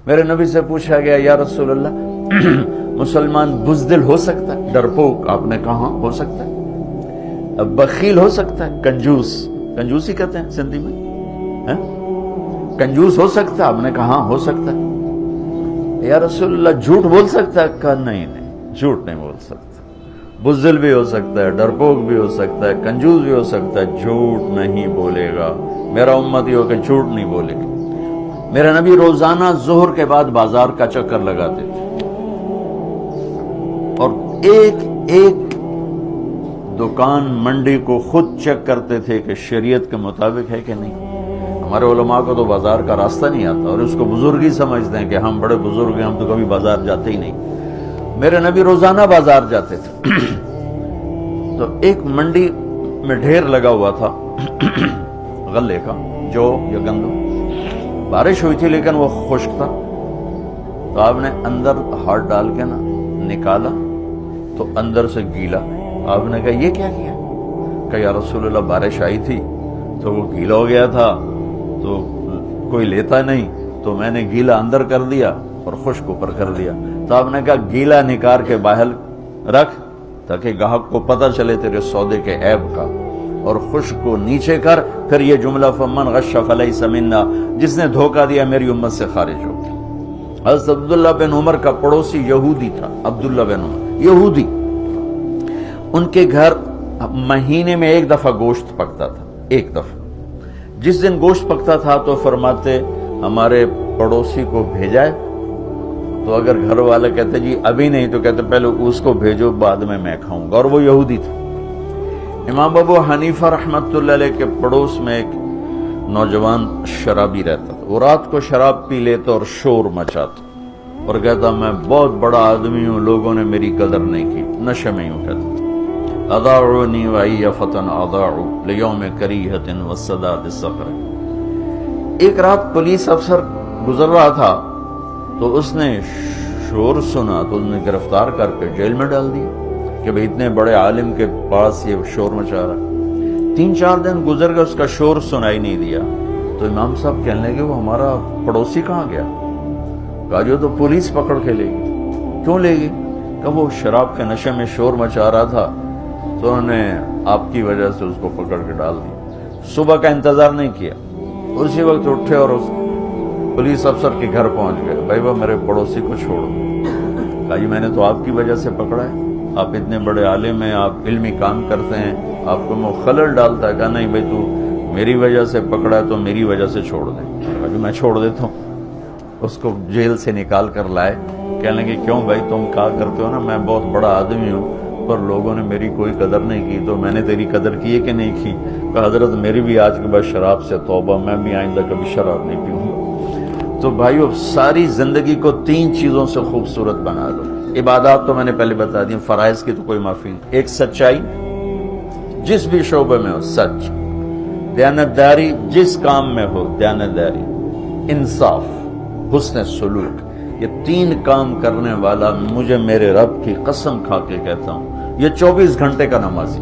میرے نبی سے پوچھا گیا یا رسول اللہ مسلمان بزدل ہو سکتا ہے؟ ڈرپوک آپ نے کہا ہو سکتا ہے۔ بخیل ہو سکتا ہے؟ کنجوس ہی کہتے ہیں سندھی میں، کنجوس ہو سکتا ہے؟ آپ نے کہا ہو سکتا ہے۔ یا رسول اللہ جھوٹ بول سکتا ہے؟ کہا نہیں جھوٹ نہیں بول سکتا، بزدل بھی ہو سکتا ہے، ڈرپوک بھی ہو سکتا ہے، کنجوس بھی ہو سکتا ہے، جھوٹ نہیں بولے گا۔ میرا امتی ہو کہ جھوٹ نہیں بولے گا۔ میرے نبی روزانہ ظہر کے بعد بازار کا چکر لگاتے تھے اور ایک ایک دکان منڈی کو خود چیک کرتے تھے کہ شریعت کے مطابق ہے کہ نہیں۔ ہمارے علماء کو تو بازار کا راستہ نہیں آتا اور اس کو بزرگی سمجھتے ہیں کہ ہم بڑے بزرگ ہیں، ہم تو کبھی بازار جاتے ہی نہیں۔ میرے نبی روزانہ بازار جاتے تھے تو ایک منڈی میں ڈھیر لگا ہوا تھا غلے کا، جو یا گندم، بارش ہوئی تھی لیکن وہ خشک تھا، تو آپ نے اندر ہاتھ ڈال کے نا نکالا تو اندر سے گیلا۔ آپ نے کہا یہ کیا کیا؟ کہ یا رسول اللہ بارش آئی تھی تو وہ گیلا ہو گیا تھا تو کوئی لیتا نہیں، تو میں نے گیلا اندر کر دیا اور خشک اوپر کر دیا۔ تو آپ نے کہا گیلا نکار کے باہر رکھ تاکہ گاہک کو پتہ چلے تیرے سودے کے عیب کا، اور خشک کو نیچے کر۔ پھر یہ جملہ فمن غش فلیس منا، جس نے دھوکہ دیا میری امت سے خارج ہو گیا۔ حضرت عبداللہ بن عمر کا پڑوسی یہودی تھا، عبداللہ بن عمر یہودی، ان کے گھر مہینے میں ایک دفعہ گوشت پکتا تھا، ایک دفعہ۔ جس دن گوشت پکتا تھا تو فرماتے ہمارے پڑوسی کو بھیجائے، تو اگر گھر والے کہتے جی ابھی نہیں، تو کہتے پہلے اس کو بھیجو بعد میں کھاؤں گا، اور وہ یہودی تھا۔ امام ابو حنیفہ رحمۃ اللہ علیہ کے پڑوس میں ایک نوجوان شرابی رہتا تھا، وہ رات کو شراب پی لیتا اور شور مچاتا اور کہتا میں بہت بڑا آدمی ہوں، لوگوں نے میری قدر نہیں کی، نشے میں یوں کہتا اضاعونی وعی فتن اضاعوا لیوم کریہۃ والسداد الصخر۔ ایک رات پولیس افسر گزر رہا تھا تو اس نے شور سنا تو اس نے گرفتار کر کے جیل میں ڈال دیا کہ بھئی اتنے بڑے عالم کے پاس یہ شور مچا رہا۔ 3-4 دن گزر گئے، اس کا شور سنائی نہیں دیا، تو امام صاحب کہنے لگے وہ ہمارا پڑوسی کہاں گیا؟ کہا جو تو پولیس پکڑ کے لے گی۔ کیوں لے گی؟ کہ وہ شراب کے نشے میں شور مچا رہا تھا تو انہوں نے آپ کی وجہ سے اس کو پکڑ کے ڈال دیا۔ صبح کا انتظار نہیں کیا، اسی وقت اٹھے اور اس پولیس افسر کے گھر پہنچ گئے، بھائی وہ میرے پڑوسی کو چھوڑو۔ کہا جی میں نے تو آپ کی وجہ سے پکڑا ہے، آپ اتنے بڑے عالم ہیں، آپ علمی کام کرتے ہیں، آپ کو میں خلل ڈالتا ہے۔ کہا نہیں بھائی تو میری وجہ سے پکڑا ہے تو میری وجہ سے چھوڑ دیں۔ کہا جی میں چھوڑ دیتا ہوں۔ اس کو جیل سے نکال کر لائے، کہنے لگے کیوں بھائی تم کہا کرتے ہو نا میں بہت بڑا آدمی ہوں پر لوگوں نے میری کوئی قدر نہیں کی، تو میں نے تیری قدر کی ہے کہ نہیں کی؟ کہ حضرت میری بھی آج کے بعد شراب سے توبہ، میں بھی آئندہ کبھی شراب نہیں پیوں گا۔ تو بھائیو ساری زندگی کو 3 چیزوں سے خوبصورت بنا لو۔ عبادات تو میں نے پہلے بتا دی، فرائض کی تو کوئی معافی نہیں۔ ایک سچائی، جس بھی شعبے میں ہو سچ، دیانتداری، جس کام میں ہو دیانتداری، انصاف، حسن سلوک، یہ 3 کام کرنے والا مجھے میرے رب کی قسم کھا کے کہتا ہوں یہ 24 گھنٹے کا نمازی۔